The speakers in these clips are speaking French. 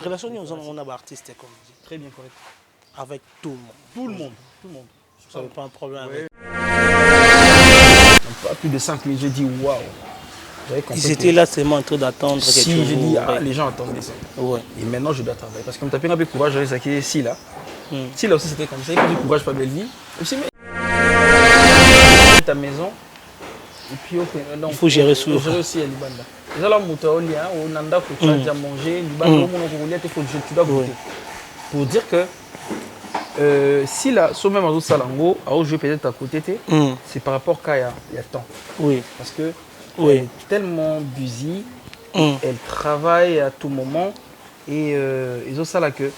relation on a artiste comme dit. Très bien correct. Avec tout le monde. Tout le monde. Tout le monde. Vous n'avez pas un problème avec. Pas plus de 5 minutes, j'ai dit waouh. Ils étaient là seulement en train d'attendre. Si, j'ai dit, les gens attendaient ça. Ouais. Et maintenant, je dois travailler. Parce que comme tu as pris un peu de courage, j'avais saqué si là. Si là aussi, c'était comme ça. Il faut du courage, pas belle vie. Aussi, mais. Ta maison. Et puis, il faut gérer ça. Gérer aussi à Libanda. Les gens qui ont Nanda, tu as déjà mangé. Libanda, tu dois goûter. Pour dire que. Si là, sauf même à d'autres salango, à jouer peut-être à côté, c'est par rapport à il y a temps. Oui. Parce que elle est tellement busy, elle travaille à tout moment et ils ont ça là que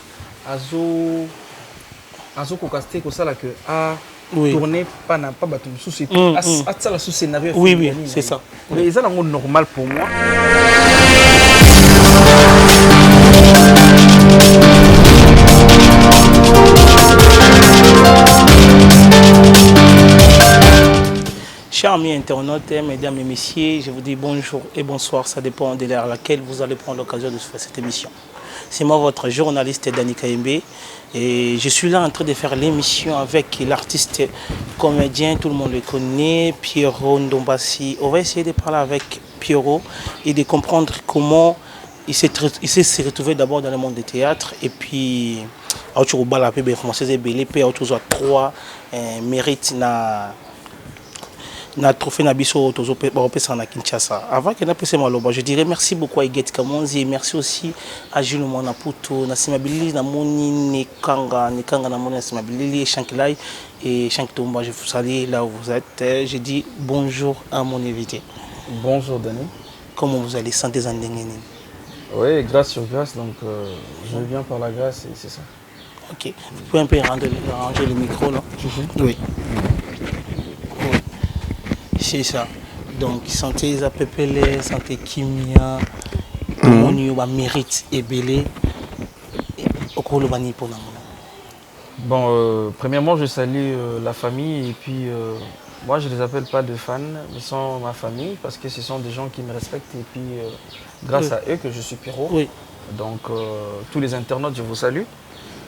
azo kokasté ko ça là que a tourner pas n'a pas battu sous c'est ça la sous scénario. Oui, c'est ça. Mais ça là normal pour moi. Chers amis internautes, mesdames et messieurs, je vous dis bonjour et bonsoir, ça dépend de l'heure à laquelle vous allez prendre l'occasion de faire cette émission. C'est moi votre journaliste Dani Kayembe et je suis là en train de faire l'émission avec l'artiste comédien, tout le monde le connaît, Pierrot Ndombassi. On va essayer de parler avec Pierrot et de comprendre comment il s'est retrouvé d'abord dans le monde du théâtre et puis trois mérites na trophée na biso tozope na Kinshasa. Avant que na pese maloba, je dirais merci beaucoup à Iget Kamonzi et merci aussi à Jules Mwanaputo, na Simabilili na Moni Nekanga na Moni Simabilili et Shankilai et Shanktomba, je vous salue là où vous êtes. Je dis bonjour à mon invité. Bonjour Dani. Comment vous allez, santé Zandengeni? Oui, grâce sur grâce, donc je viens par la grâce et c'est ça. Ok, vous pouvez un peu ranger le micro là? Oui. C'est ça. Donc, santé Zapepele, santé Kimia, Monio mérite et belé. Bon, premièrement, je salue la famille et puis moi, je ne les appelle pas de fans, ils sont ma famille parce que ce sont des gens qui me respectent et puis grâce à eux que je suis Pierrot. Oui. Donc, tous les internautes, je vous salue.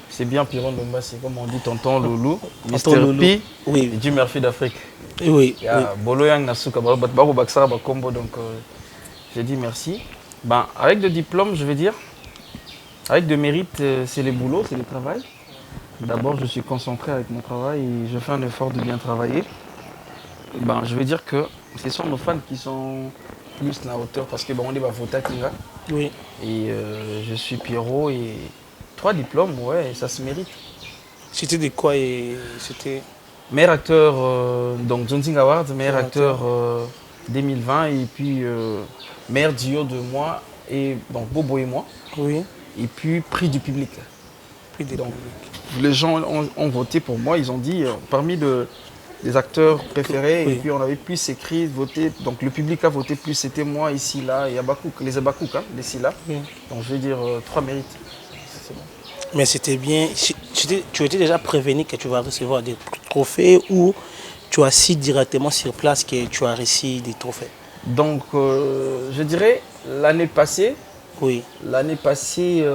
C'est bien Pierrot Ndombassi, comme on dit, tonton Loulou, Mister P, et Dieu merci d'Afrique. Oui. Donc, j'ai dit merci. Ben, avec de diplôme, je veux dire, avec de mérite, c'est le boulot, c'est le travail. D'abord, je suis concentré avec mon travail et je fais un effort de bien travailler. Ben, je veux dire que ce sont nos fans qui sont plus à la hauteur parce que bon, on est voter Kinga. Oui. Et je suis Pierrot et 3 diplômes, ouais, ça se mérite. C'était de quoi et c'était meilleur acteur, donc Zonzing Award, meilleur acteur 2020 et puis meilleur duo de moi et donc Bobo et moi. Oui. Et puis prix du public. Donc, les gens ont voté pour moi, ils ont dit parmi les acteurs préférés et puis on avait plus écrit, voté, donc le public a voté plus, c'était moi ici là et Abakouk, les Abakouk, hein, ici là. Oui. Donc je vais dire 3 mérites. Bon. Mais c'était bien, tu étais déjà prévenu que tu vas recevoir des trophées ou tu as su directement sur place que tu as reçu des trophées? Donc je dirais l'année passée, l'année passée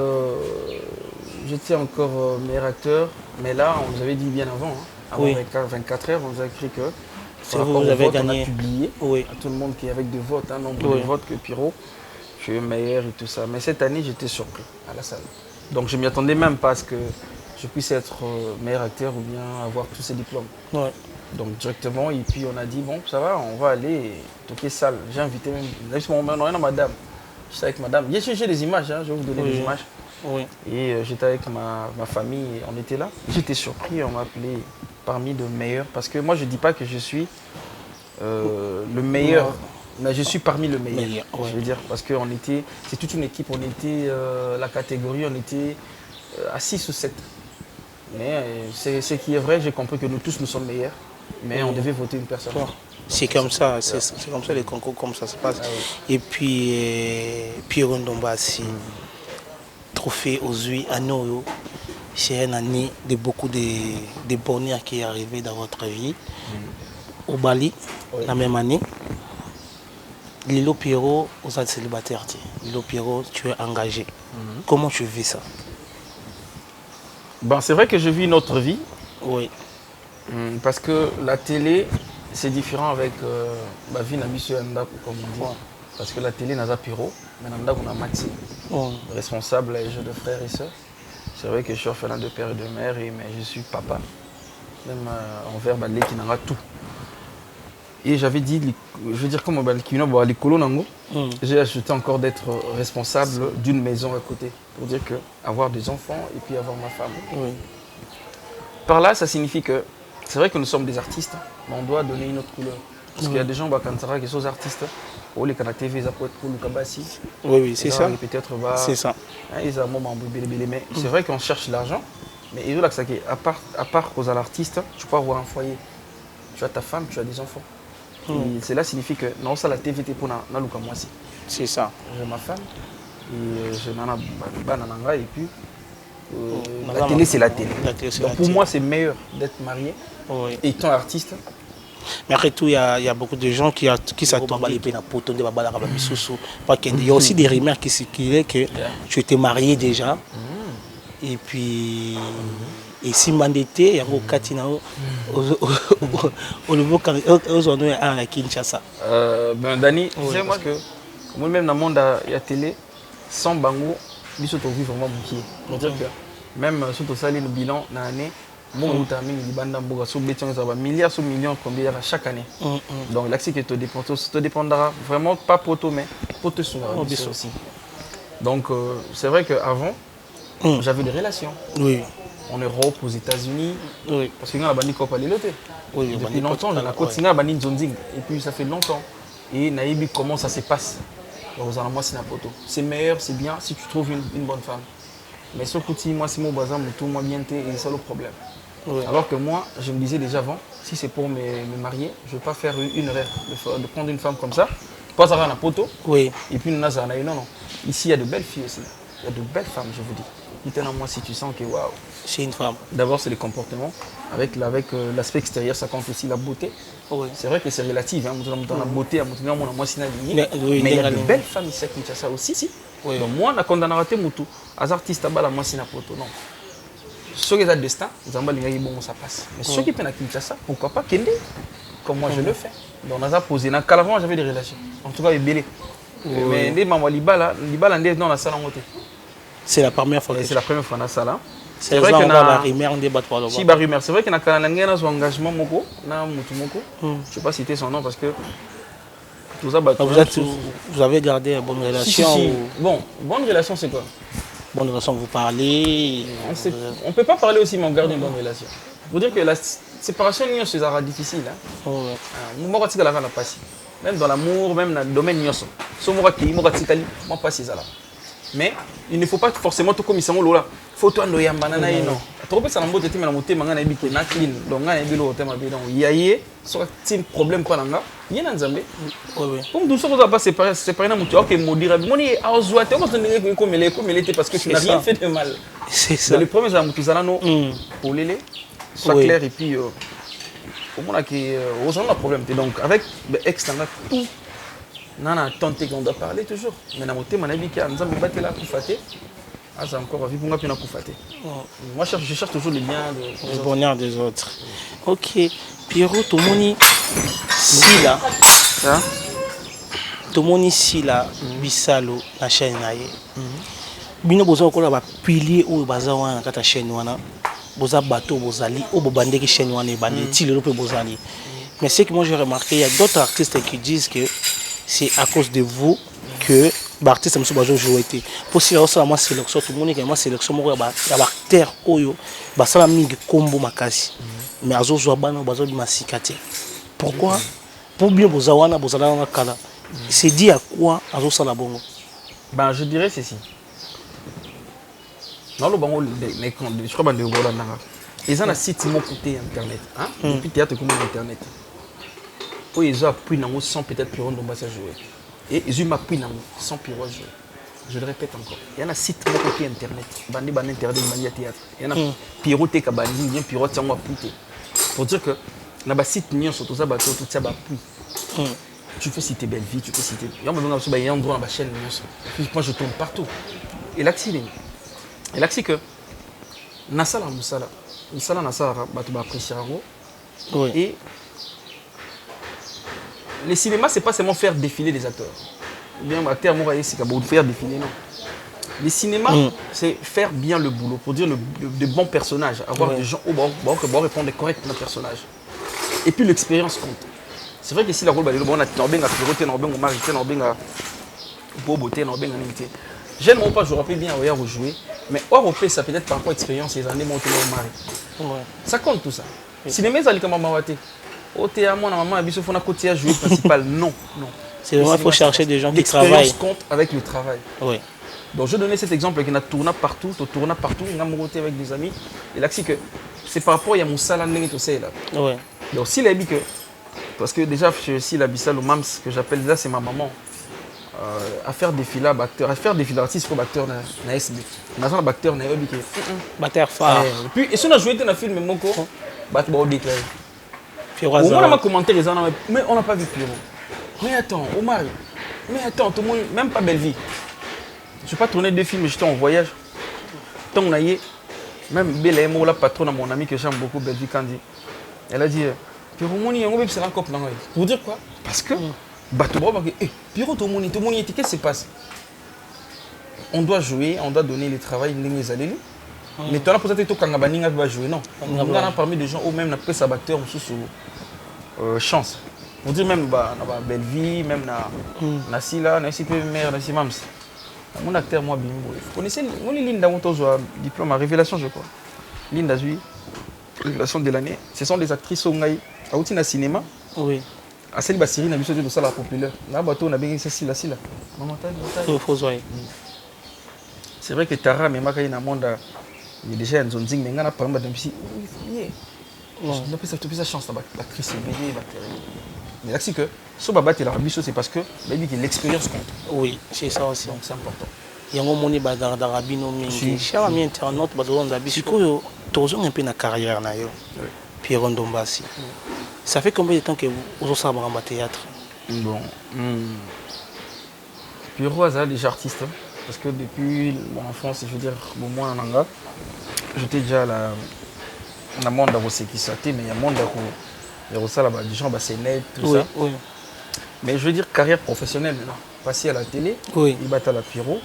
j'étais encore meilleur acteur, mais là on nous avait dit bien avant, hein, avant 24 heures, on nous a écrit que vous avez gagné. On a publié à tout le monde qui est avec des votes, un nombre de votes que Pierrot, je suis meilleur et tout ça. Mais cette année j'étais surpris à la salle. Donc je ne m'y attendais même pas à ce que je puisse être meilleur acteur ou bien avoir tous ces diplômes. Ouais. Donc directement, et puis on a dit, bon, ça va, on va aller toquer salle. J'ai invité même madame. J'étais avec madame. J'ai des images, hein, je vais vous donner des images. Oui. Et j'étais avec ma famille, on était là. J'étais surpris, on m'a appelé parmi de meilleurs. Parce que moi, je ne dis pas que je suis le meilleur. Mais je suis parmi le meilleur, je veux dire, parce que c'est toute une équipe, on était, la catégorie, on était à 6 ou 7. Mais ce qui est vrai, j'ai compris que nous tous, nous sommes meilleurs, mais on devait voter une personne. C'est comme ça, c'est comme ça les concours, comme ça se passe. Ah, oui. Et puis, Pierrot Ndombassi, trophée aux Zui à Noyo, c'est une année de beaucoup de bonheur qui est arrivé dans votre vie. Au Bali, la même année. Lilo Pierrot, vous êtes célibataire. Le Pierrot, tu es engagé. Comment tu vis ça? Bon, c'est vrai que je vis une autre vie. Oui. Parce que la télé, c'est différent avec ma vie, comme on dit. Parce que la télé n'a pas Pierrot, mais on a Maxi, responsable et jeu de frères et sœurs. C'est vrai que je suis orphelin de père et de mère, mais je suis papa, même envers Balé qui n'aura tout. Et j'avais dit, je veux dire, comme les colons, j'ai ajouté encore d'être responsable d'une maison à côté. Pour dire que avoir des enfants et puis avoir ma femme. Oui. Par là, ça signifie que c'est vrai que nous sommes des artistes, mais on doit donner une autre couleur. Parce qu'il y a des gens qui sont artistes. Oh, les canaux TV, ça peut être pour le Kabassi. Oui, c'est ça. Peut-être c'est ça. Mais c'est vrai qu'on cherche l'argent. Mais il à part cause à l'artiste, tu peux avoir un foyer. Tu as ta femme, tu as des enfants. Et cela signifie que non, ça la TVT pour Naluka moi aussi. C'est ça. J'ai ma femme et j'ai Nana Banananga et puis la télé c'est la télé. Donc pour moi c'est meilleur d'être marié étant artiste. Mais après tout, il y a beaucoup de gens qui s'attendent. Il y a aussi des rumeurs qui circulaient que tu étais marié déjà. Et puis, et si mandaté, il y a un Katina au niveau aujourd'hui à Kinshasa. Dani, tu sais, moi que moi-même dans le monde il y a télé, sans bango, ils sont vraiment bouqués. C'est-à-dire que même surtout ça, le bilan dans l'année, mon termine il banda mboga so béton ça va milliards sur millions combien chaque année. Donc l'accès que te dépendra vraiment pas pour toi mais pour te soutenir aussi. Donc c'est vrai qu'avant j'avais des relations. Oui. En Europe, aux États-Unis. Oui. Parce que nous avons Copa Liloté. Oui, depuis longtemps, on a continué à bannir Zonzing. Et puis ça fait longtemps. Et Naïbi, comment ça se passe? C'est meilleur, c'est bien si tu trouves une bonne femme. Mais ce petit, moi, c'est mon bazar, tout moi bien et c'est ça le problème. Oui. Alors que moi, je me disais déjà avant, si c'est pour me marier, je ne vais pas faire une erreur de prendre une femme comme ça. Pas ça un poteau. Oui. Et puis nous avons non. Ici, il y a de belles filles aussi. Il y a de belles femmes, je vous dis. Maintenant, moi, si tu sens que waouh. C'est une femme. D'abord, c'est les comportements. Avec l'aspect extérieur, ça compte aussi la beauté. Oui. C'est vrai que c'est relatif. Hein. La beauté, mais il y a de belles femmes ici à Kinshasa aussi. Si. Oui. Donc moi, je condamne à Moutou. Les artistes, non. Ceux qui ont le destin, ça passe. Mais ceux qui sont à Kinshasa, pourquoi pas Kende? Comme moi, je le fais. Donc on a posé. Dans Calavant, j'avais des relations. En tout cas, il est mais les mamans Libala, dans la salle en moté. C'est la première fois. C'est la première fois dans la salle. C'est vrai que la rumeur, on débat pas si la rumeur, c'est vrai qu'il y a un engagement moko, na mutu moko. Je sais pas citer son nom parce que tout ça. Vous avez gardé une bonne relation. Si. Bon, bonne relation, c'est quoi? Bonne relation, vous parlez. On peut pas parler aussi, mais on garde une bonne relation. Vous dire que la séparation c'est difficile. Même dans l'amour, même dans le domaine nyoso. Mais il ne faut pas forcément tout comme ils sont là. Faut toi ndoya banana non. Trop ça n'embote te na moté manga na biko na clean. Donc na ebilo te ma bidon. Yaye so tin problème pas nanga. Yena nzambe. Oui. Comme tout ça vous a pas séparé na mutu. OK, modira. Moni azwa te ko tondenge ko melete parce que tu n'as rien fait de mal. C'est ça. Les premiers amours tout ça non. Pour les soit clair et puis au moins que aux gens a problème. Donc avec ex nanga tout nana tenté qu'on doit parler toujours. Mais na moté manabi ki anzambe baté la kufate. Ah, c'est encore vie pour moi bien kufate. Moi je cherche toujours le bien le bonheur des autres. OK. Pierrot Tomoni si là. Hein? Tomoni si là bisalo na chaîne na ye. Bino bozo ko la ba pilier ou baza wana kata chaîne wana. Boza bateau bozali ou bobandeki chaîne wana bandi ti le pe bozali. Mais c'est que moi j'ai remarqué il y a d'autres artistes qui disent que c'est à cause de vous que l'artiste a joué. Pour si moi sélection, tout le monde est sélection, il y a terre, il y a des combo makasi. Mais à Zozo Abana, il y a des pourquoi? Pour bien vous avoir un kala. C'est dit à quoi à Zozo Salabongo? Ben, je dirais ceci. Dans le bango, je crois que les gens ils ont un site côté internet. Depuis théâtre comme internet. Où ils ont appris dans sans peut-être plus de jouer. Et ils ont appris dans sans plus jouer. Je le répète encore. Il y a un site côté internet. Bandi ban internet de théâtre. Il y a un piroté kabandi bien piroté en pouté. Pour dire que dans le site nion surtout ça bateau tout ça ba puis. Tu fais citer Belle-Vie, tu fais citer. Il y a un endroit dans la chaîne. Moi, je tourne partout. Et là, c'est que Nassala Moussala. Moussala Nassala, tu vas apprécier. Et le cinéma, c'est pas seulement faire défiler les acteurs. Bien, acteur, moi, c'est faire défiler, non. Le cinéma, c'est faire bien le boulot, pour dire de bons personnages, avoir des gens qui vont répondre correctement aux personnages. Et puis l'expérience compte. C'est vrai que si la rôle, on a piloté, on a marité, on a beauté, on a limité. J'aime pas, je rappelle bien, on jouer, mais hors ça peut être par rapport à l'expérience, les années montent au mari. Ça compte tout ça. Le cinéma, c'est comme Mawate. Au théâtre, maman, il faut un côté à jouer principal. Non, non. C'est vraiment, il faut chercher des gens qui travaillent. L'expérience compte avec le travail. Oui. Donc je donnais cet exemple qui a tourné partout, on a monté avec des amis. Et là, c'est que c'est par rapport à mon salaire et tout ça là. Oui. Donc s'il a dit que, parce que déjà je suis la Bissal au MAMS que j'appelle là, c'est ma maman. À faire des filles acteur, à faire des filles d'artistes comme acteur na SB. On a un acteur na SB qui batteur phare. Et puis et si on a joué dans un film mon co, bah tu vas déclarer. Au moins on a commenté les gens mais on n'a pas vu Pierrot. Mais attends, Omar. Mais attends, tout le monde même pas Belle-Vie. Je n'ai pas tourné 2 films, j'étais en voyage. Tant on a eu, même Belle Mo, la patronne à mon ami que j'aime beaucoup, Belle-Vie Candy. Elle a dit Pierrot, on sera un couple. Pour dire quoi? Parce que Pierrot, tout le monde, qu'est-ce qui se passe? On doit jouer, on doit donner le travail, les allées. Mais tu as peut-être que tu vas jouer, non. On a parmi des gens, ou même après ça, acteur, sous chance. On dit même Belle-Vie, même Nassila, Nassila, mère, Nassila Mams. Mon acteur, moi, Bimbo. Vous connaissez Linda Montozo, diplôme à Révélation, je crois. Linda Zui, Révélation de l'année. Ce sont des actrices au Ngaï, à Outina Cinéma. Oui. À Céline Bassiri, on a vu ça de ça la populaire. Là, on a bien Cécile, Sila. C'est vrai que Tara, mais Maka, il y a un monde, il y a déjà une zone zing, mais il y a un parmi de psy. Je n'ai pas cette chance, l'actrice est bénie, mais là, c'est que, si on battre la ambition, c'est parce que l'expérience compte. Oui, c'est ça aussi. Donc, c'est important. Il y a un moment où il y a un rabino, cher ami internaute, si tu as un peu de carrière, Pierrot Ndombassi. Ça fait combien de temps que vous avez un théâtre? Bon. Pierrot est déjà artiste. Parce que depuis mon enfance, je veux dire, moi en Anga, j'étais déjà dans le monde de ce qui s'était, mais il y a un monde de des gens, c'est net, tout ça. Oui. Mais je veux dire, carrière professionnelle maintenant. Passer à la télé, il bat à la Pierrot.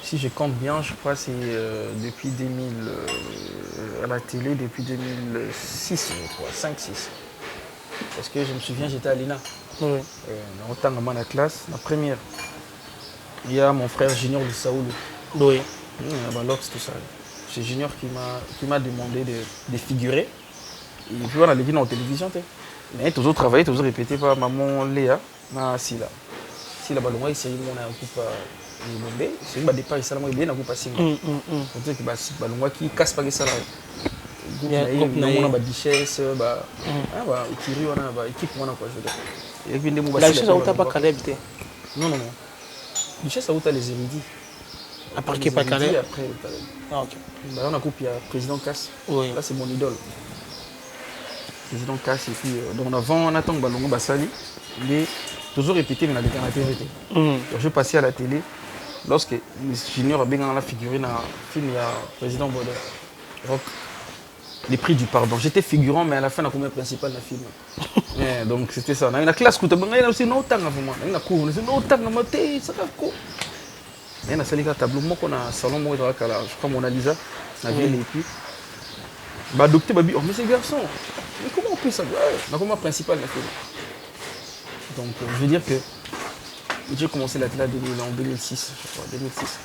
Si je compte bien, je crois que c'est depuis 2000, à la télé, depuis 2006, je crois, 5-6. Parce que je me souviens, j'étais à l'INA. Oui. Autant dans la classe, la première. Il y a mon frère Junior de Saoul. Oui. Tout ça. C'est Junior qui m'a demandé de figurer. Et puis on a les en télévision. Mais toujours travaillé, toujours répété par maman Léa, Sila. Sila Balonga, c'est une coupe c'est un départ, c'est un bien coupe à Singa. Pour dire que Balonga qui casse pas ça. Il y a une richesse, la chose à pas Caleb. Non. Richesse, ça a les érudits. Après qui pas Caleb. Après, ok. On a coupé, il y a président Cass. Oui. Là, c'est mon idole. Président Cass, et puis, donc avant, on attend que Balongo Bassali, il est toujours répété, mais on a la télé. Je passais à la télé, lorsque Junior a bien figuré dans le film, il y a président Baudin. Les prix du pardon. J'étais figurant, mais à la fin, la comédie principale du film. Donc c'était ça. On a une classe qui était aussi non temps avant moi. On a cours, on a non temps avant moi. Ça va quoi? On a salé un tableau, moi qu'on a salon moi dans la je crois Mona Lisa, la vieille et puis bah docteur m'a dit oh mais ces garçons, mais comment on peut ça? La comédie principale du film. Donc je veux dire que j'ai commencé la télé en 2006, je crois, 2006.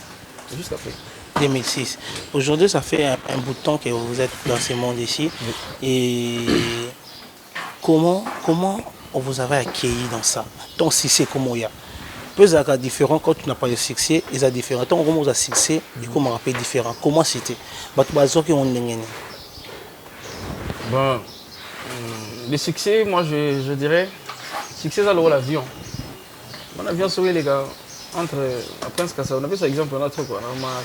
C'est juste après. 2006. Aujourd'hui, ça fait un bout de temps que vous êtes dans ce monde ici. Oui. Et comment on vous avez accueilli dans ça? Ton succès, comment il y a? Peu ça différent quand tu n'as pas de succès, ils sont différents. Tant comment vous avez succès, et comment on rappelle différent. Comment c'était? Bon, le succès, moi je dirais, succès c'est l'avion. Mon avion sauvé les gars. Entre la Prince Kassa, on a fait ça exemple dans notre quoi.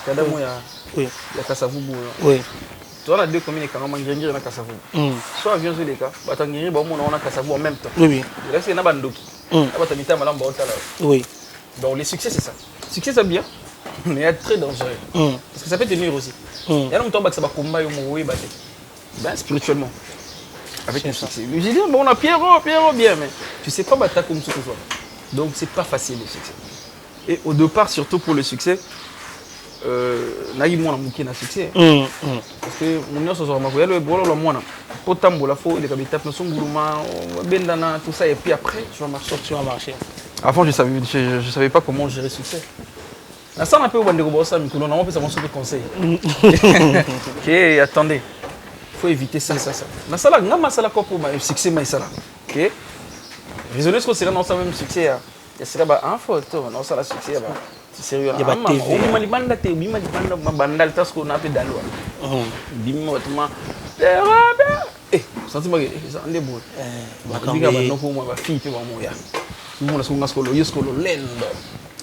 Il y a Kassavubu. Oui. Tu as deux communes qui ont mangé dans Kassavubu. Soit avion sur les cas, on a Kassavubu en même temps. Oui. Là c'est Nabandoki. Oui. Donc les succès, c'est ça. Succès, c'est bien, mais très dangereux. Parce que ça peut tenir aussi. Il y a longtemps que ça va combattre spirituellement. Avec un succès. J'ai dit, bon, on a Pierrot, bien, mais tu sais pas battre comme ce que soit. Donc, c'est pas facile le succès. Et au départ, surtout pour le succès, naï moi na succès. Parce que mon nyonso so makoya le bolo la mwana. Potambola fo il est comme étape na songuluma, bendana tout ça et puis après tu vas marcher. Avant je savais pas comment gérer le succès. Na ça un peu bande ko bossa mikolo na on peut ça mon conseil. OK, attendez. Faut éviter ça. Na ça là ngama ça là ko pour succès mais ça là. OK? Raisonner ce que c'est dans ça même succès. Il y a ba en photo, non ça la succès ba. C'est sérieux. Il y a pas TV. On m'a demandé te, bima libanda bandal tas ko na pe dalwa. Bima otuma. Eh, sentiment que ça ande bo. Bika ba no ko mo ba fi pe ba mo ya. Mo na so ngasko lo yesko lo lendo.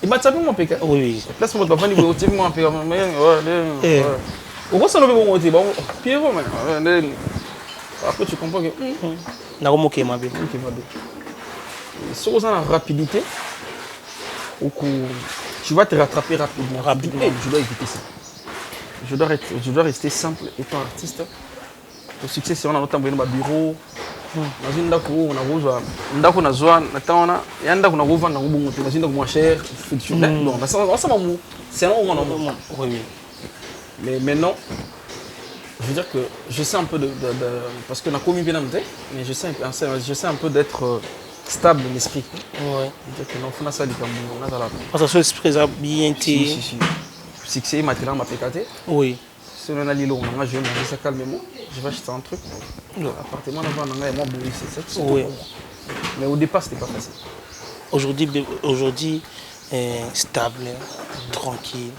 Il m'a tapé mon péca. Oui. Place mon papa ni bo ti mo péca mais ouais. Au gros ça no be bon oti ba Pierrot man. Après tu comprends que na ko mo ke ma be. Sur la rapidité, tu vas te rattraper rapidement. Je dois éviter ça. Je dois rester simple étant artiste. Le succès, c'est on a notamment un bureau. Dans une dako, on a besoin. Une dako na zoa, natana. Il y a une dako na rouvre, na rouvre. Dans une dako moins cher. Donc, c'est un moment. Oui. Mais maintenant, je veux dire que je sais un peu parce que na commis bien mais je sais un peu d'être stable l'esprit. Ouais. C'est-à-dire que non, faut ça on a là. Parce que l'esprit a bien été. Si. Succès maintenant m'a pécaté. Oui. Si on a l'îlot, on a je vais ça calmement. Je vais acheter un truc. L'appartement là-bas, on a moi bourré, c'est ça. Oui. Mais au départ, c'était pas facile. Aujourd'hui, stable, tranquille.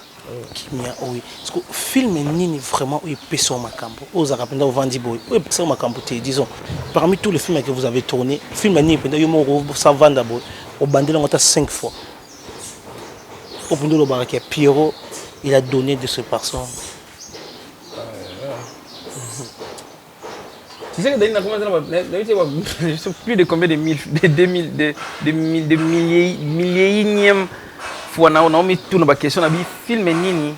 Oui. Parce que film nini vraiment il peut sur ma campo. Aux arapenda au Vandiboy. Oui, sur ma campo disons. Parmi tous les films que vous avez tournés, film nini penda yo mo ça Vandaboy. Au bandé on a 5 fois. Au bout de le barake Pierrot, il a donné de ce personne. Tu sais que je sais plus de combien de milliers fois on a mis tout dans la question on film nini.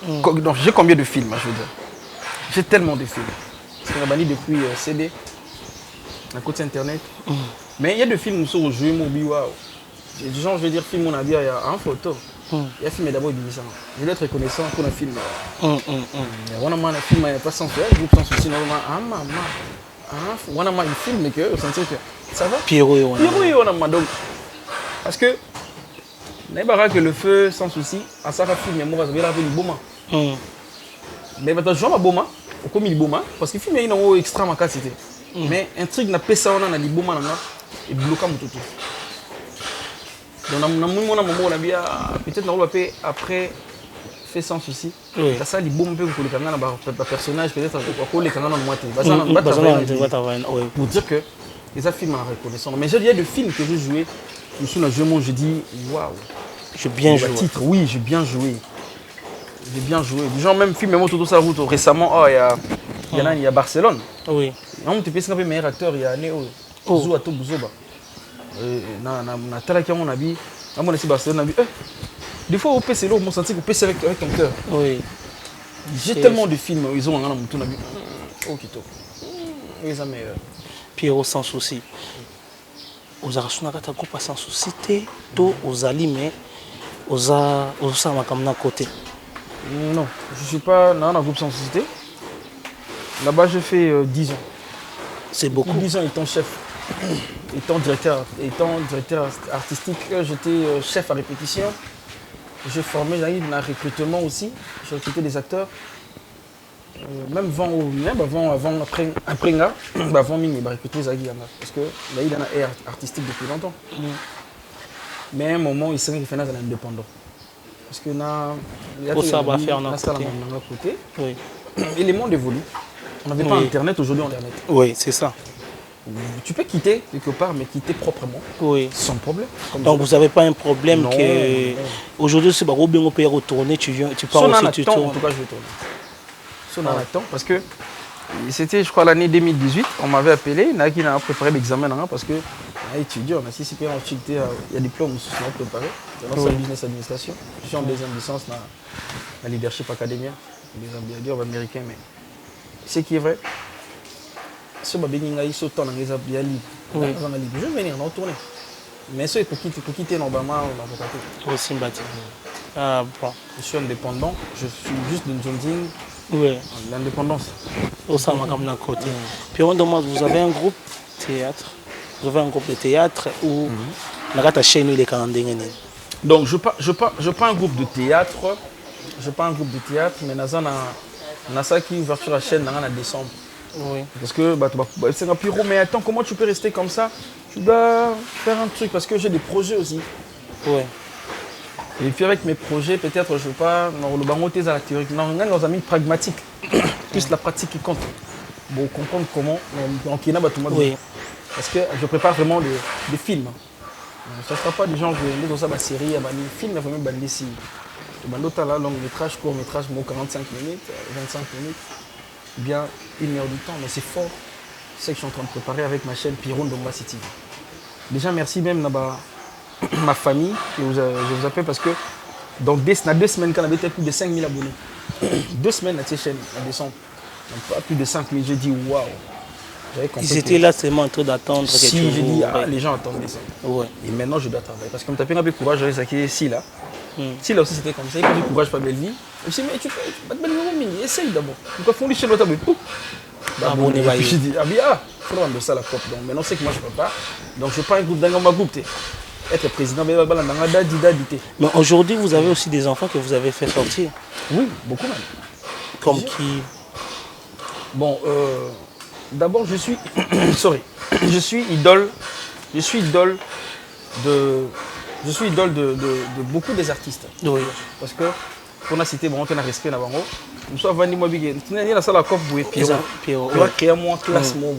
Donc j'ai combien de films je veux dire. J'ai tellement de films. Parce qu'on a banni depuis CD, la côté internet. Mais il y a des films où on joue mobile waouh. Genre je veux dire film on a dit il y a en photo. Il y a film d'abord du ça. Je dois être reconnaissant pour un film. On a un film pas sans faire, groupe sans souci normalement. Ah maman. On a un film que vous sentez que ça va. Pierrot on a donc parce que n'est pas que le feu sans souci à ça film mais moi ça va rappeler Boma. Mais maintenant je vois Boma comme il Boma parce que film il est extra ma qualité. Mais un truc n'a pas ça on a dit Boma là et bloquant mon tout. Donc on a bien peut-être on va après fait sans souci. Ça ça dit Boma peut que le canal un personnage peut-être pour les canaux dans moitié. Pour dire que les films en reconnaissant. Mais il y a des films que j'ai joué je suis là je dis waouh. J'ai bien joué. Titre, oui, j'ai bien joué. J'ai bien joué. Du genre même film même tout ça route récemment il y a Barcelone. Oui. On te pèse un peu meilleur acteur il y a Neo. Zou Ato Buzoba. Na talaki on a bi na mon ici Barcelone a bi des fois au PC là on senti qu'on PC avec ton cœur. Oui. J'ai tellement de films ils ont un tout na bi. OK to. Les amis Pierrot sans souci. Aux arachonaka ta groupe sans souci to aux ali mais aux sama comme na côté. Non, je suis pas dans un groupe sans souci. Là-bas j'ai fait 10 ans. C'est beaucoup. 10 ans étant chef. Étant directeur artistique, j'étais chef à répétition. J'ai formé dans le recrutement aussi. J'ai recruté des acteurs. Même après Nga, avant Mini, j'ai recruté Zagui. Parce que là, il y a un air artistique depuis longtemps. Mais à un moment, il s'est fait un indépendant. Parce que ça va faire un côté. Oui. Et les mondes évoluent. On n'avait pas Internet, aujourd'hui on Internet. Oui, c'est ça. Tu peux quitter quelque part, mais quitter proprement. Oui. Sans problème. Donc vous n'avez pas un problème non, que aujourd'hui, si on peut retourner, tu pars aussi, tu tournes. En tout cas, je vais tourner. Si on en attend, parce que C'était, je crois, l'année 2018. On m'avait appelé. Il y a préparé l'examen parce que étudiant, on a si bien il y a diplôme on a préparé. C'est business administration. Je suis en deuxième licence dans la leadership academia. Des ambassadeurs américains, mais ce qui est vrai, ce que je suis en je vais venir en tourner. Mais ce pour quitter normalement au sympathique. Ah, bon. Je suis indépendant, je suis juste d'une zone. Oui. L'indépendance. Au sein de la côté. Puis on demande, vous avez un groupe théâtre? Vous avez un groupe de théâtre ou la chaîne les calendriers? Donc je pas un groupe de théâtre. Je pas un groupe de théâtre, mais on a ça qui ouverture la chaîne en décembre. Oui. Parce que c'est un pyro, mais attends, comment tu peux rester comme ça? Tu dois faire un truc parce que j'ai des projets aussi. Oui. Et puis avec mes projets, peut-être je ne veux pas le bangoter à la théorie. Non, on est dans un milieu pragmatique. Plus la pratique qui compte. Bon, comprendre comment on oui. Parce que je prépare vraiment des films. Ça ne sera pas des gens qui vont dans sa série, des films, il faut même bander ici. Là, long métrage, court métrage, 45 minutes, 25 minutes, bien 1 heure du temps, mais c'est fort. C'est ce que je suis en train de préparer avec ma chaîne Piron Domba City. Déjà, merci même ma famille, je vous appelle parce que dans 2 semaines, quand on avait plus de 5000 abonnés, 2 semaines à cette chaîne, en décembre, pas plus de 5000, j'ai dit waouh. Ils étaient là seulement en train d'attendre. Si, j'ai dit, les gens attendaient ça. Ouais. Et maintenant, je dois travailler. Parce que comme tu as pris un peu de courage, j'avais saqué ici, là. Si là aussi c'était comme ça, il n'y a pas du courage, pas belle vie. Je me suis dit, mais tu peux pas te mettre essaye d'abord. Donc, il faut chez l'autre, j'ai dit, il faut rendre ça la COP. Donc maintenant, c'est que moi, je ne peux pas. Donc, je prends un groupe dans ma groupe. Être président, mais aujourd'hui, vous avez aussi des enfants que vous avez fait sortir. Oui, beaucoup même. Comme qui? Bon, d'abord, je suis idole de beaucoup des artistes. Oui. Parce que pour la cité, on a respect là-bas. Nous sommes venus moi big. Tu n'as pas la salle à cop pour Pierrot. Tu vas créer moi classe moi.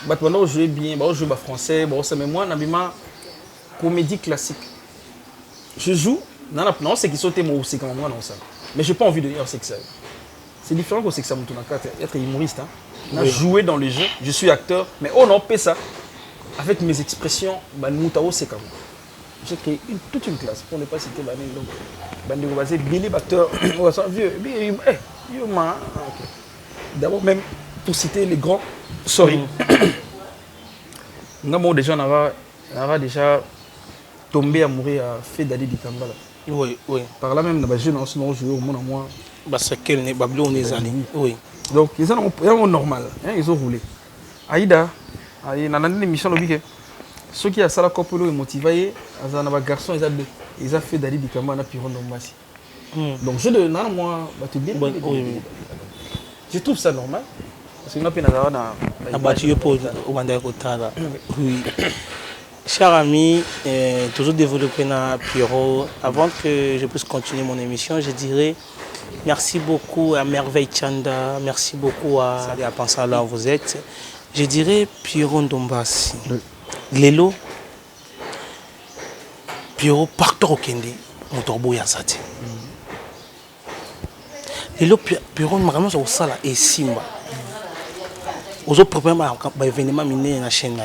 Maintenant, je joue bien, je joue français, ça mais moi, na comédie classique. Je joue, non, c'est qui saute moi aussi comme moi dans ça. Mais j'ai pas envie de dire c'est que ça. C'est différent que c'est que ça me tourne à carte. Être humoriste, jouer dans le jeu, je suis acteur, mais on en paie ça. Avec mes expressions, c'est comme j'ai créé toute une classe pour ne pas citer donc Billy acteur, vieux, d'abord même pour citer les grands, sorry. Nous déjà on aura déjà tombé à mourir à fait d'aller du Kambala. Oui. Par là même, je n'en suis joué au monde à moi. C'est quel n'est pas on est allé. Oui. Donc ils ont normal, ils ont roulé. Aïda, il y a une émission de ceux qui ont ça la copule et motivé, ils ont un garçon, ils ont fait d'aller du Kambala à Piron Dombassi. Donc je de moi, je trouve ça normal. Parce que nous avons oui. Cher ami, toujours développé dans Pierrot. Avant que je puisse continuer mon émission, je dirais merci beaucoup à Merveille Chanda, merci beaucoup à Pansala où vous êtes. Je dirais Pierrot Dombassi. Lelo, Pierrot partout au Kende, Motorbo Yazati. Lelo, Pierrot, vraiment, c'est ça là, et Simba. Aux autres problèmes, événement miné dans la chaîne.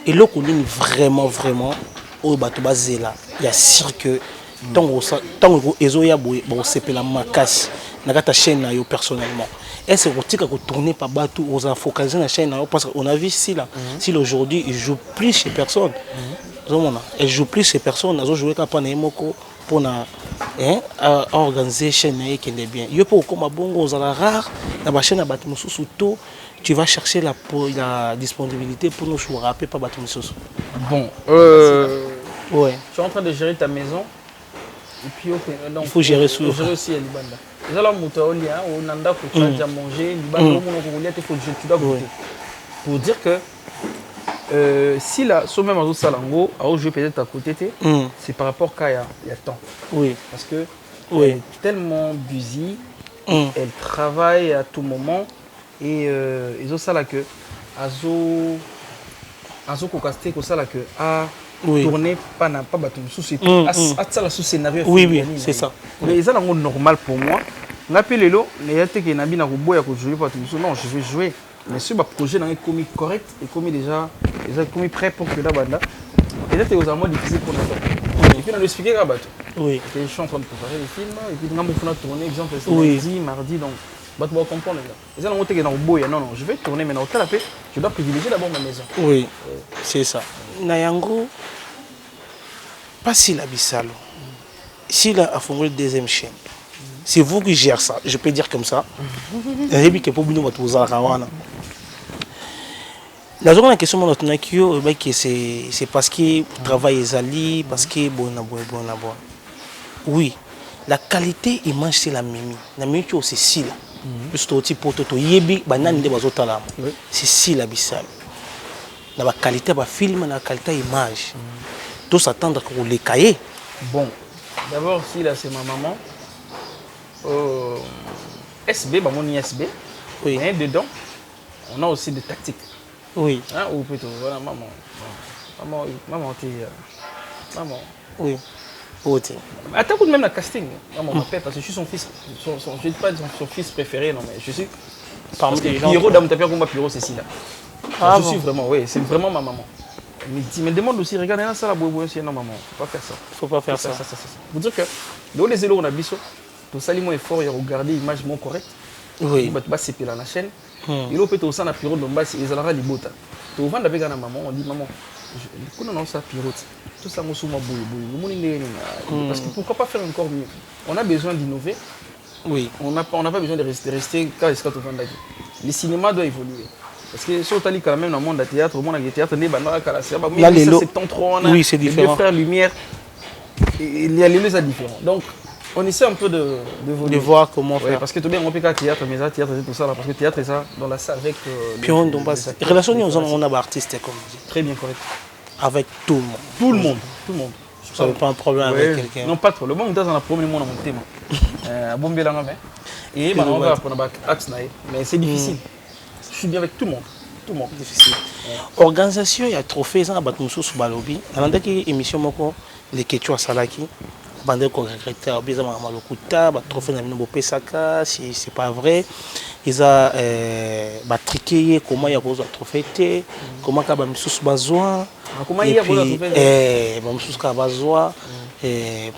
Et là, on est vraiment, au bateau basé là, il y a sûr que tant que les gens se la macasse, dans la chaîne personnellement. Et c'est pour ça qu'on tourne par bateau, on a focalisé sur la chaîne parce qu'on a vu ici là, si aujourd'hui il joue plus chez personne, elle joue plus chez personne, elle joue qu'à Panémoko pour organiser la chaîne qui est bien. Il faut comme un bon gros rare, la chaîne à bateau sous tout. Tu vas chercher la disponibilité pour nous rappeler pas battre Moussous. Bon, ouais. Tu es en train de gérer ta maison et puis donc, il faut gérer aussi à Libanda. Les gens on a déjà mangé, tu dois goûter. Pour dire que si la somme même à Salango, je vais peut-être à côté, c'est par rapport qu'il y a temps. Oui. Parce que elle est tellement busy, elle travaille à tout moment. Et ils ont ça là que azo kokasté ko ça là que tourner pas battu sous à ça là sous scénario. Oui, c'est ça. Mais ils ont normal pour moi Ngapelelo, mais il y a des jouer pas tout non, je vais jouer. Mais ce projet est commis correct et commis déjà commis prêt pour que la bande. Et là, c'est vraiment difficile pour nous. Et puis on a expliqué à Bato. Oui. Je suis en train de préparer le film et puis on a tourné exemple lundi, mardi donc Bato va comprendre là. Et ça on monte dans le boy non, je vais tourner maintenant au talapé, je dois privilégier d'abord ma maison. Oui. C'est ça. Nayango pas si la Bissalo. S'il a fondé la deuxième chaîne. C'est vous qui gérez ça, je peux dire comme ça. Et puis que pour nous votre la question c'est parce que travail est ali, parce que bon. Oui, la qualité image c'est la même. La même chose c'est si là. Plus type pototo yebi banane de bazotala. C'est si la Bissalo. La qualité ba film, la qualité image. Tout s'attendre que les cahiers. Bon, d'abord si là c'est ma maman. SB, bah mon ISB. Oui. Et dedans, on a aussi des tactiques. Oui. Hein, ou plutôt, voilà, maman. Maman, maman. Oui. Ok. Attends, même la casting. Maman m'appelle parce que je suis son fils. Je ne suis pas son fils préféré, non, mais je suis. Parmi les gens. Pierrot, dans mon tapis, Pierrot, c'est là. Je suis vraiment, oui, c'est vraiment ma maman. Il me demande aussi, regarde, ça, la boue, non, maman, faut pas faire ça. Faut pas faire ça. Vous dire que, dans les élos, on a biso. Tout ça, il faut regarder l'image correcte. Oui. Il va se péler la chaîne. Il peut aussi en période de base, il y a des bottes. Tu vas avec ma maman, on dit maman, je connais ça période. Tout ça, moi, je suis parce que pourquoi pas faire encore mieux? On a besoin d'innover. Oui. On n'a pas besoin de rester quand est-ce que tu vas le cinéma doit évoluer. Parce que si on t'a dit quand même dans le monde du théâtre, le monde du théâtre, oui, c'est différent. Les deux frères Lumière, il y a les deux différents. Donc, on essaie un peu de voir comment faire. Parce que tout bien, on peut pas théâtre, mais ça, théâtre, c'est tout ça. Là, parce que théâtre, c'est ça, dans la salle avec. Puis on relation, on a artistes comme dit. Très bien, correct. Avec tout le monde. Tout le monde. Tout le monde. Ça n'a pas un problème avec quelqu'un. Non, pas trop. Le bon, on a un problème, on a mon thème. Bon, bien là, et on va pour axe, mais c'est difficile. Je suis bien avec tout le monde. Tout le monde. Difficile. Organisation, il y a trophée, ça, Batmoussou sous Balobi. On a dit émission, les Quechua Salaki. Bandé qu'on regrette, ils ont un trophée dans le Pesaka, c'est pas vrai. Ils ont triqué comment il y a besoin de trophée, comment il y a besoin comment il y a besoin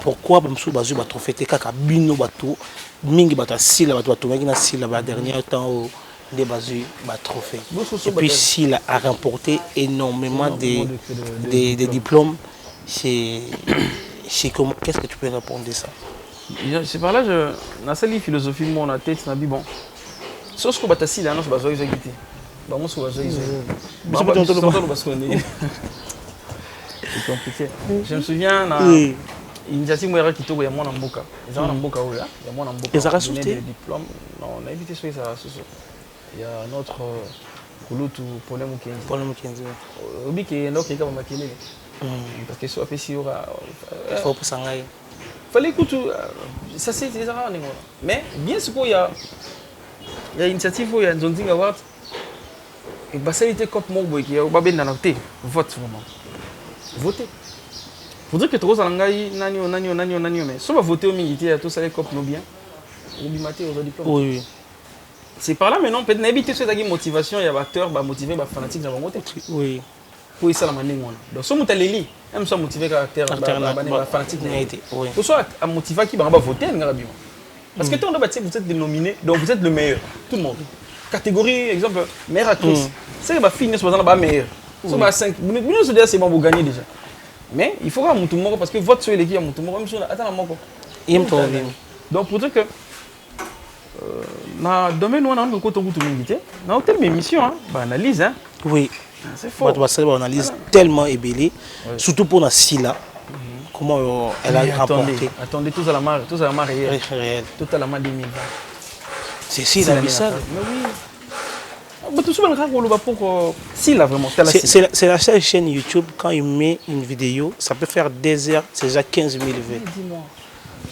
pourquoi il y a besoin de trophée, kaka bino bato, mingi bato sila bato bato meki na sila ba dernier temps des basu ba trophée. Et puis s'il a remporté énormément de diplômes, qu'est-ce que tu peux répondre de ça? C'est par là, dans cette philosophie, mon tête, je me dis bon, ce que tu as dit, c'est que tu as dit. C'est compliqué. Je me souviens, l'initiative Mouera Kito, il y a mon amboka. Il y a mon amboka. Et ça a sauté? Non, on a évité ça. Il y a notre Kouloutou, Paul Moukenzi. Obi qui est là, qui est comme Makele. Parce que soit si aura faut pas s'engager. Fallait écouter ça c'est des erreurs mais bien sûr il y a une initiative il y a une zone award et bah ça était comme mon boy qui a pas bien dans vote vraiment voter faut dire que trop ça ngai nani mais soit voter au militaire tout ça les cop non bien ou bimaté aux diplômes. Oui. C'est par là maintenant peut-être n'habiter sur la motivation il y a acteur bah motivé bah fanatique dans voter. Oui. Pour ça la manière donc si on leli même ça motiver caractère fanatique oui pour soit à motiver qui va voter parce que quand on doit vous êtes dénominé donc vous êtes le meilleur tout le monde catégorie exemple meilleure actrice c'est que ma fille n'est pas meilleure sur ma 5 nous se dire c'est bon vous gagnez déjà mais il faut que mon tout monde parce que vote sur l'équipe mon tout monde même si on attend mon donc pour dire que dans le domaine où on a un côté tout le dans hôtel émission analyse oui. C'est fort. On analyse tellement ébélé, surtout pour la Silla. Comment elle a remporté. Attendez, tout à la marre réelle. Tout à la marre 2020. C'est Silla Bissal. Mais oui. C'est la seule chaîne YouTube, quand il met une vidéo, ça peut faire des heures, c'est déjà 15 000 vues. Dis-moi.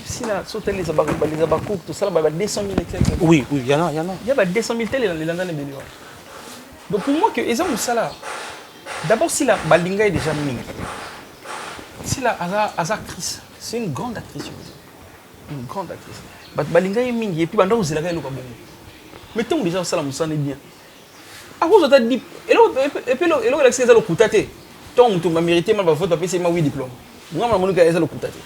Si là, sauter les abacours, tout ça, il y a 200 000 exemples. Oui, il y en a. Il y a 200 000 télé dans les landans. Donc pour moi, que exemple ça d'abord si la Balinga est déjà minée, si la actrice, c'est une grande actrice. une grande actrice. Balinga est mingi et puis banda vous élagez le kabongo. Mais tant déjà ça la moussane est bien. Ah vous avez dit et là l'accès ça le coutaté. Tant tu m'as mérité mal votre papier c'est ma 8 diplôme. Moi ma monuka ça le coutaté.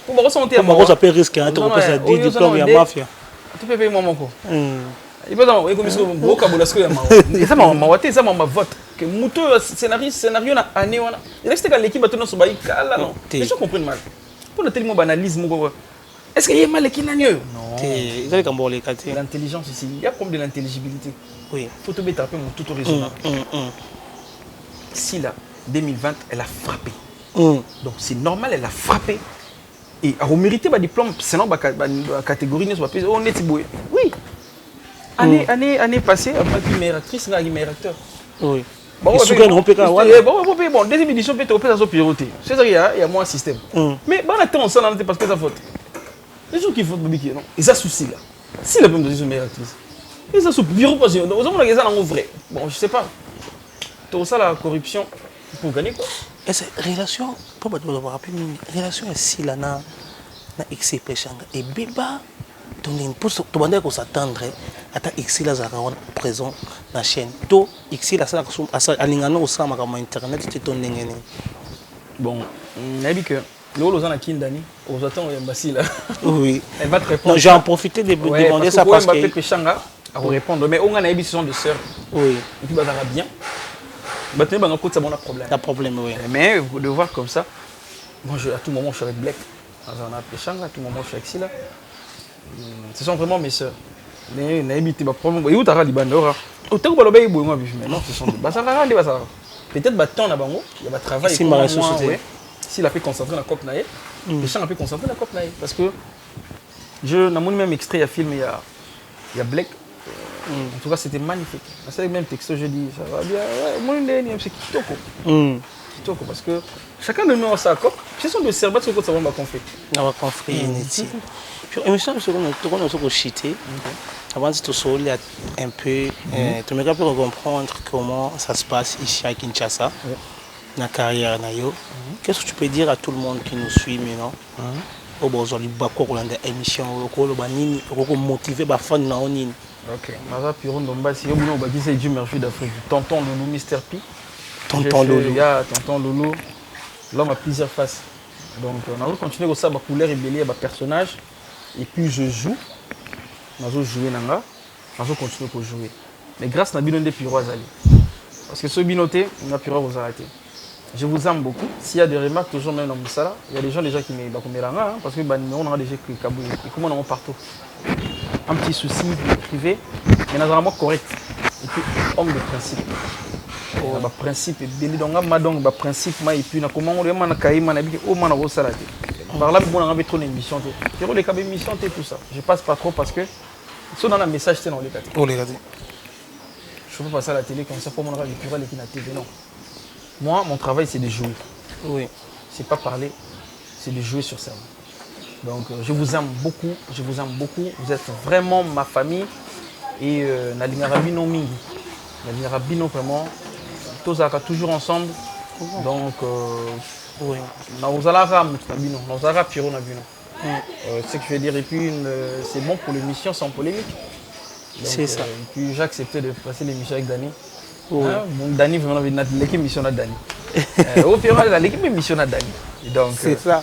Pour me ressentir à moi ça peut risquer hein tu peux ça 10 diplômes il y a mafia. Tu peux payer moi mon ko. Il peut dans comme ça beaucoup kabolasco ya ma. Et ça ma waté ça ma vote que muto scénario na année wana. Il reste que l'équipe batona so baï kala non. Les gens comprennent mal. Pour le tellement banalisme est-ce qu'il y a mal qui n'a mieux? Non. L'intelligence ici, il y a comme de l'intelligibilité. Oui. Il faut te mettre un peu mon tout raisonnable. Si là, 2020, elle a frappé. Donc c'est normal, elle a frappé. Et elle a mérité un diplôme, sinon la catégorie, on est tiboué. Oui. Année passée, elle a été meilleure actrice, elle a été meilleure acteur. Oui. Bon, deuxième édition, peut-être on peut ça piloter. C'est ça qu'il y a moins un système. Mais bon, attends, ça n'a pas parce que ça faute. Les gens qui font publier, non? Ils ont souci là. Si la même de meilleure actrice. Ils ont souci. Bureau parce que nous avons ça en vrai. Bon, je sais pas. Tout ça la corruption pour gagner quoi? Et c'est relation, pas de vous rappeler une relation ici là na XP Changa et Beba. Donc il faut tout le monde s'attendre à ta XP là zara présent na chaîne. To XP là ça à l'ingano au sama comme internet c'était ton n'engene. Bon, n'abi que Lolo Zana Kindani, aux attentes au Mbassi là. Oui. Elle va te répondre. J'ai en profité de demander ça parce que. Mbappé Changa à vous répondre. Mais on a une sont de sœurs. Oui. Et puis bah ça va bien. Bah tu n'as pas ça bon problème. Un problème oui. Mais de voir comme ça, moi à tout moment je suis avec Black. On a appelé Changa, à tout moment je suis avec Sila. Ce sont vraiment mes sœurs. Mais n'a évité ma problème. Et où t'as rali bandora. Autant que le moi mais non ce sont des bah ça va rendre ça. Peut-être bah temps là bango, il y a un travail. Si ma société. S'il a pu concentrer la COP naïe, les gens ont pu concentrer la COP naïe. Parce que je n'ai même extrait, il y a film, il y a Black. En tout cas, c'était magnifique. C'est le même texte, je dis, ça va bien. Ouais, c'est Kitoko. Kitoko, parce que chacun de nous a sa COP. Ce sont des serbates sur quoi ça va conflit. On va conflit. Puis, je me sens que je suis avant de te soler un peu, tu me rappelles comprendre comment ça se passe ici à Kinshasa. Na carrière nayo. Qu'est-ce que tu peux dire à tout le monde qui nous suit maintenant? Au besoin du bako Rolanda émission ko lo banini ko motiver ba fan na onini. OK. Maza Piron Dombasi yo bino ba dit c'est Dieu merci d'Afrique. Tonton Loulou Mr P. Tonton Loulou. Tonton Loulou. L'homme a plusieurs faces. Donc on va continuer comme ça ba couleur et belé ba personnage et puis je joue. Mazo jouer nanga. Mazo continuer pour jouer. Mais grâce na bino de Piro Azali. Parce que ce binoté, on a pu vous arrêter. Je vous aime beaucoup. S'il y a des remarques, toujours même dans le salon, il y a des gens déjà qui me hein, parce que on a déjà que Kabou. Et comment on a partout. Un petit souci privé, mais naturellement correct. Et puis, homme de principe. Le principe est bien. Donc, le principe, et puis, comment on a caillé, on a dit, oh, on a salade. Par là, on a trop d'émissions. Il y a des émissions, tout ça. Je passe pas trop parce que, si on a un message, c'est dans les gâteaux. Je ne peux pas passer à la télé comme ça pour mon radio pluriel et qui n'a télé. Non. Moi, mon travail, c'est de jouer. Oui. C'est pas parler, c'est de jouer sur scène. Donc, je vous aime beaucoup. Je vous aime beaucoup. Vous êtes vraiment ma famille. Et Nalinga Rabino Mingi. Nalinga Rabino, vraiment. Tous toujours ensemble. Donc, oui. Naozalara Moutabino. Naozalara Piro Nabino. C'est ce que je veux dire. Et puis, c'est bon pour l'émission sans polémique. C'est ça. Et puis j'ai accepté de passer l'émission avec Dani. Oui. Dani, vraiment, l'équipe mission à Dani. Au pire, l'équipe mission à Dani. C'est ça.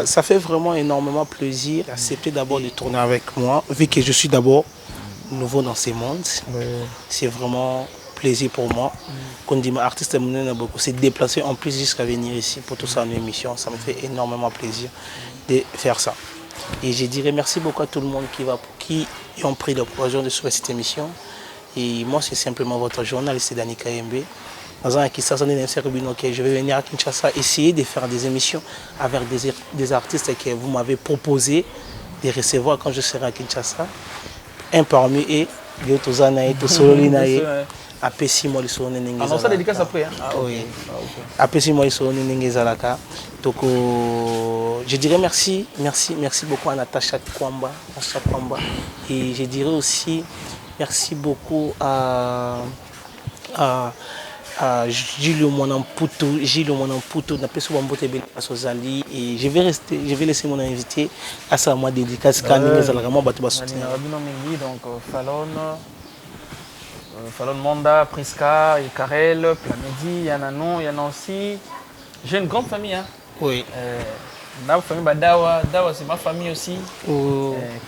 Ça fait vraiment énormément plaisir d'accepter d'abord de tourner avec moi, vu que je suis d'abord nouveau dans ces mondes. C'est vraiment plaisir pour moi. Quand on dit artiste, c'est déplacer en plus jusqu'à venir ici pour tout ça en émission. Ça me fait énormément plaisir de faire ça. Et je dirais merci beaucoup à tout le monde qui ont pris l'occasion de suivre cette émission. Et moi, c'est simplement votre journaliste Dani Kayembe. Je vais venir à Kinshasa essayer de faire des émissions avec des artistes que vous m'avez proposé de recevoir quand je serai à Kinshasa. Un parmi eux, Giotozanae, Tosolinae, Apesimo Lisone Nengezalaka. Alors ça dédicace après. Oui. Apesimo Lisone Nengezalaka. Donc, je dirais merci beaucoup à Natacha Kwamba. Et je dirais aussi merci beaucoup à Gilles Monamputo, n'a pas souvent voté à Sozali et je vais laisser mon invité à sa moi dédicace quand il est vraiment battu soutenir. Donc Fallon Monda, Prisca, Karel, Plamedi, Yananon, Yanansi. J'ai une grande famille, hein. Oui. Ma famille, Dawa c'est ma famille aussi.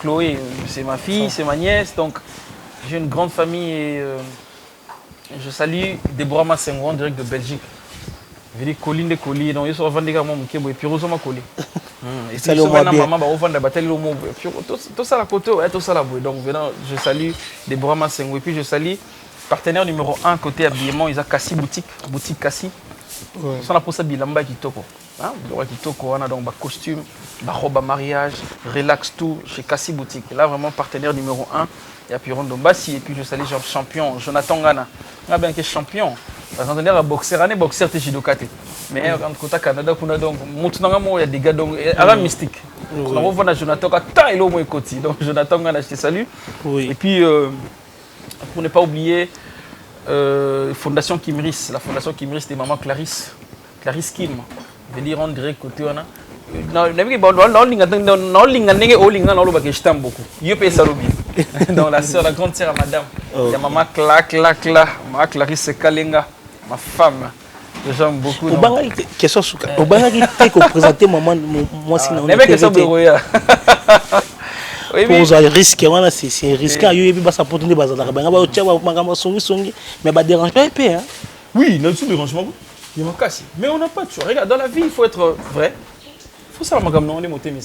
Chloé, c'est ma fille, c'est ma nièce. Donc j'ai une grande famille et je salue Déborah Massengo en direct de Belgique. Je dis Colline de Colli, donc ils sont vendus comme mon et puis Rosoma Colli. Et puis maman va vendre bataille au mot. Tout ça la côté, tout ça la boue. Donc je salue Déborah Massengo et puis je salue partenaire numéro 1 côté habillement, ils ont Cassi boutique Cassi. Ils sont là pour ça bilamba kitoko. Hein, kitoko on a donc costume, robe à mariage, relax tout chez Cassi boutique. Là vraiment partenaire numéro 1. Il y a Piron Dombassi et puis je salue champion Jonathan Gana. On a bien que champion. Parce qu'on est un boxeur, on est boxeur de Jidokate. Mais en côté Canada, on a donc il y a des gars donc à mystique. On va voir Jonathan Gana, il est au moins côté. Donc Jonathan Gana, je te salue. Et puis pour ne pas oublier Fondation Kimris, la Fondation Kimris de maman Clarisse Kim. Je vais dire en direct côté on a. Donc la sœur, la grande sœur à madame. Il y a maman maman Clarisse Kalenga, ma femme. J'aime beaucoup. Au banc, question souka. Au banc, il faut présenter maman moi sinon. Les mecs qui sont bureaux. Pour risquer, c'est risqué. Il y a eu ça pour tenir bazar. Mais ça dérange pas un peu. Oui, il y a un dérangement. Il y a un casse. Mais on n'a pas de choix. Regarde, dans la vie, il faut être vrai. Il faut savoir que on est monté mais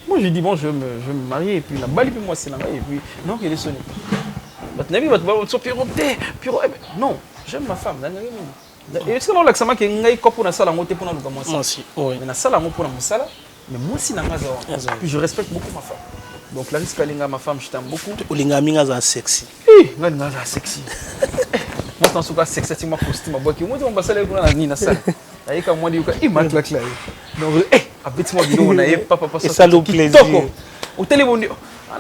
moi je dis bon je vais me marier et puis la balle puis moi c'est là et puis non il est sonné. Non, j'aime ma femme. Et est-ce que là ça m'a que ngai kopo na sala ngote pour na luka moi si. Oui. Mais na sala ngo pour na musala mais moi si na ngaza. Puis je respecte beaucoup ma femme. Donc Clarisse Kalinga ma femme je t'aime beaucoup. Olinga minga za sexy. Ngai ngaza sexy. Moi dans ce cas sexy moi costume bois qui moi on va sala pour na ni na sala. Aí quand moi dit il m'a claqué. Donc habite-moi vidéo on a papa et ça le plaisir. Au téléphone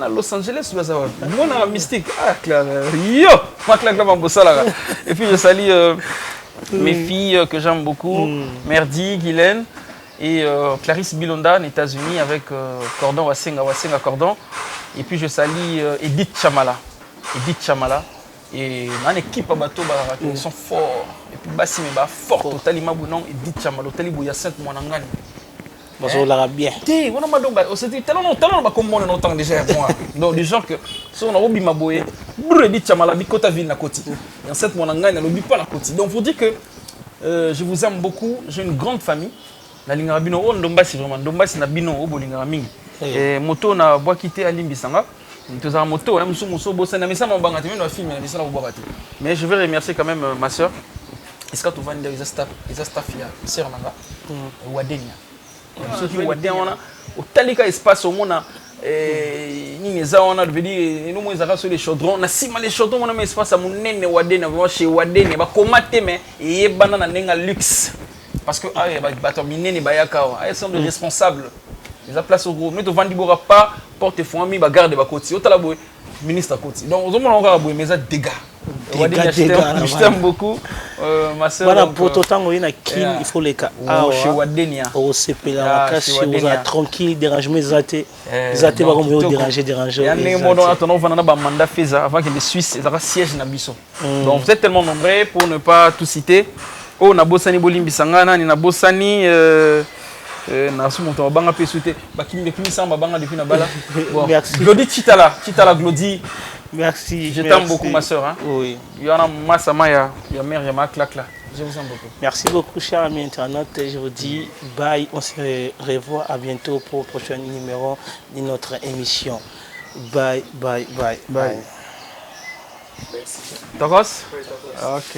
à Los Angeles tu vas savoir. Moi na mystique clair. Yo, moi claque là mon sala. Et puis je salue mes filles que j'aime beaucoup, Merdi, Guylaine et Clarisse Bilonda aux États-Unis avec Cordon Wasenga Cordon. Et puis je salue Edith Chamala. Et dans l'équipe à bateau, ils sont forts. Et puis Bassi mais fort. Total Mabounon Edith Chamala, Total Bouya 5 mois n'angani. On l'a bien. On a donc c'était tellement comme on entend déjà moi. Donc des gens que si on a oublié Maboye, Edith Chamala bikota ville na côté. Et en 7 mois n'angani, on n'oublie pas la côté. Donc faut dire que je vous aime beaucoup, j'ai une grande famille. La Lingara Bino, on Dombassi vraiment, Dombassi na Bino, au Bolingara Mingi. Et moto na bois quitter à Limbisanga. Nous avons moto, hein, mais je veux remercier quand même ma soeur. Est-ce que tu vas dire les staff, sœur Nanga, Wadenia. Ceux qui Wadenia, au Talika espace au monde, ni les on a dit, nous avons sur les chaudrons, na si mal les chaudrons, on a mis espace à mon nene Wadenia, chez Wadenia, bah comment t'aimer et banana nenga luxe, parce que ah bah terminer ni bayaka, ils sont des responsables. Les place au gros, mais tu vends pas porte-famille, garde ba côté. Autant la ministre à côté. Donc aux hommes on va mais ça dégâts. Je t'aime beaucoup ma sœur. Voilà pour tout temps il faut les cas. Chez Wadenia. Au CP là, on a tranquille, dérangement zaté. Zaté va comme déranger. Il y a des moments attendant on a un mandat fait avant que les Suisses ils aient siège na biso. Donc vous êtes tellement nombreux pour ne pas tout citer. Oh na bosani bolimbi sangana ni na bosani merci. Glody Chitala Glody. Merci. Je t'aime beaucoup ma soeur. Hein? Oui. Il y a Massamaya, il y a mère, il y a ma claque là. Je vous aime beaucoup. Merci beaucoup chers amis internautes. Je vous dis bye. On se revoit à bientôt pour le prochain numéro de notre émission. Bye. Tacos? Ok.